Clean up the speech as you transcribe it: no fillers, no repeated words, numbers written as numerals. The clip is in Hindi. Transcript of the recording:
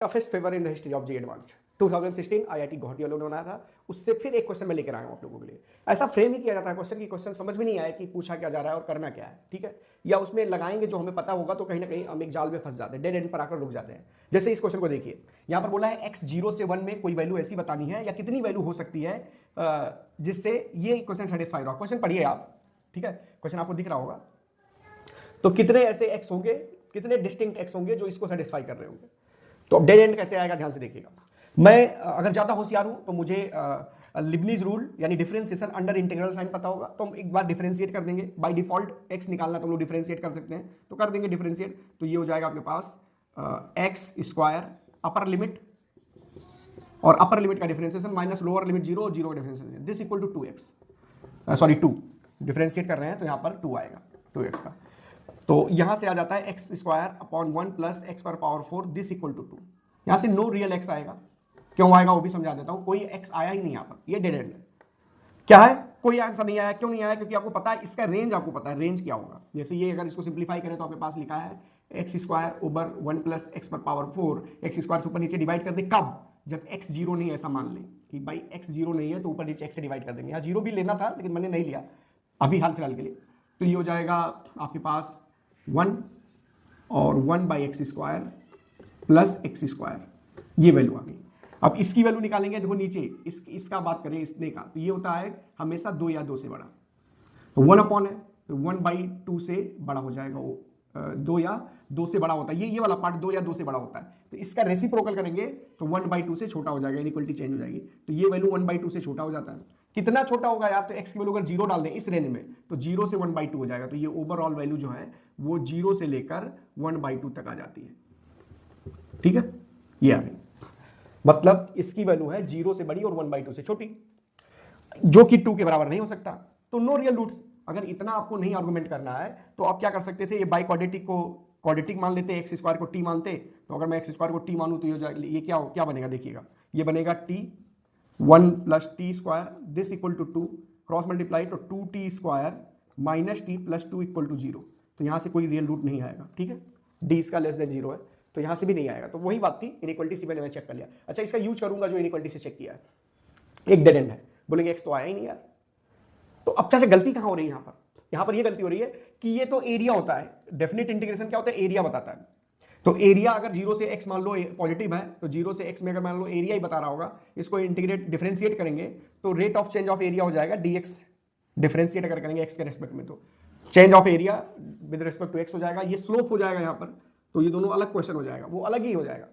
Toughest paper in the history of JEE advanced 2016 IIT Guwahati वालों ने बनाया था। उससे फिर एक क्वेश्चन मैं लेकर आया हूं आप लोगों के लिए। ऐसा फ्रेम ही किया जाता है क्वेश्चन की क्वेश्चन समझ में नहीं आया कि पूछा क्या जा रहा है और करना क्या है, ठीक है, या उसमें लगाएंगे जो हमें पता होगा तो कहीं ना कहीं हम एक जाल में फंस जाते हैं, डेड एंड पर आकर रुक जाते हैं। जैसे इस क्वेश्चन को देखिए, यहां पर बोला है x 0 से 1 में कोई वैल्यू ऐसी बतानी है या कितनी वैल्यू हो सकती है जिससे ये क्वेश्चन सेटिस्फाई हो। क्वेश्चन पढ़िए आप, ठीक है, क्वेश्चन आपको दिख रहा होगा। तो कितने ऐसे x होंगे, कितने डिस्टिंक्ट x होंगे जो इसको सेटिस्फाई कर रहे होंगे। तो अब डेड एंड कैसे आएगा ध्यान से देखिएगा। मैं अगर ज्यादा होशियार हूं तो मुझे लिबनीज रूल यानी डिफरेंशिएशन अंडर इंटीग्रल साइन पता होगा, तो हम एक बार डिफरेंशिएट कर देंगे। बाय डिफॉल्ट x निकालना तो हम लोग डिफरेंशिएट कर सकते हैं, तो कर देंगे डिफरेंशिएट। तो ये हो जाएगा आपके पास एक्स स्क्वायर अपर लिमिट और अपर लिमिट का डिफरेंशिएशन माइनस लोअर लिमिट 0 और 0 का differentiation, this equal to 2x, sorry 2 differentiate कर रहे हैं तो यहां पर 2 आएगा 2x का। तो यहां से आ जाता है x square upon 1 plus x पर पावर 4 दिस इक्वल टू 2। यहां से नो रियल एक्स आएगा, क्यों आएगा वो भी समझा देता हूं। कोई एक्स आया ही नहीं यहां पर, ये डेड एंड है। क्या है, कोई आंसर नहीं आया। क्यों नहीं आया? क्योंकि आपको पता है इसका रेंज, आपको पता है रेंज क्या होगा। जैसे ये अगर इसको सिंप्लीफाई करें तो आपके पास लिखा है x square over 1 plus x पर पावर 4, एक्स स्क्वायर से ऊपर नीचे डिवाइड कर दे कब, जब एक्स 0 नहीं है। ऐसा मान लें कि भाई एक्स 0 नहीं है तो ऊपर नीचे एक्स से डिवाइड कर देंगे। यहाँ 0 भी लेना था लेकिन मैंने नहीं लिया अभी हाल फिलहाल के लिए। तो ये हो जाएगा आपके पास 1 और 1 by x square plus x square, ये वैल्यू आ गई। अब इसकी वैल्यू निकालेंगे, देखो नीचे इसका बात करें इसने का, तो ये होता है हमेशा 2 या 2 से बड़ा। तो 1 अपॉन है तो 1/2 से बड़ा हो जाएगा वो, 2 या 2 से बड़ा होता है। ये वाला पार्ट 2 या 2 से बड़ा होता है। तो इसका रेसिप्रोकल करेंगे तो 1/2 से छोटा हो जाएगा, इनइक्वालिटी चेंज हो जाएगी। तो ये वैल्यू 1/2 से छोटा हो जाता है। कितना छोटा होगा यार? तो x की वैल्यू अगर 0 डाल दें इस रेंज में तो 0 से 1/2 हो जाएगा। तो ये ओवरऑल वैल्यू जो है वो 0 से लेकर 1/2 तक आ जाती है, ठीक है। ये आ गई, मतलब इसकी वैल्यू है 0 से बड़ी और 1/2 से छोटी, जो कि 2 के बराबर नहीं हो सकता। तो नो रियल रूट्स। अगर इतना आपको नहीं आर्गुमेंट करना है तो आप क्या कर सकते थे, ये बाई क्वाड्रेटिक को क्वाड्रेटिक मान लेते, एक्स स्क्वायर को टी मानते। तो अगर मैं एक्स स्क्वायर को टी मानूं तो ये क्या बनेगा, देखिएगा ये बनेगा t 1 plus t square this equal to 2, cross multiply तो 2t square minus t plus 2 equal to 0। तो यहां से कोई रियल रूट नहीं आएगा, ठीक है। डी इसका लेस देन 0 है तो यहां से भी नहीं आएगा। तो वही बात थी, इनइक्वालिटी से मैंने चेक कर लिया। अच्छा, इसका यूज करूंगा जो इनइक्वालिटी से चेक किया है, एक डेड एंड है, बोलेंगे एक्स तो आया ही नहीं यार। तो अब चाचा गलती कहां हो रही है यहां पर? यहां पर ये गलती हो रही है कि ये तो एरिया होता है, डेफिनेट इंटीग्रेशन क्या होता है, एरिया बताता है। तो एरिया अगर 0 से x मान लो पॉजिटिव है तो 0 से x में अगर मान लो एरिया ही बता रहा होगा, इसको इंटीग्रेट डिफरेंशिएट करेंगे तो rate of change of area हो जाएगा dx। डिफरेंशिएट अगर करेंगे x के रेस्पेक्ट में तो change of area with respect to x हो जाएगा, ये स्लोप हो जाएगा यहां पर। तो ये दोनों अलग क्वेश्चन हो जाएगा, वो अलग ही हो जाएगा।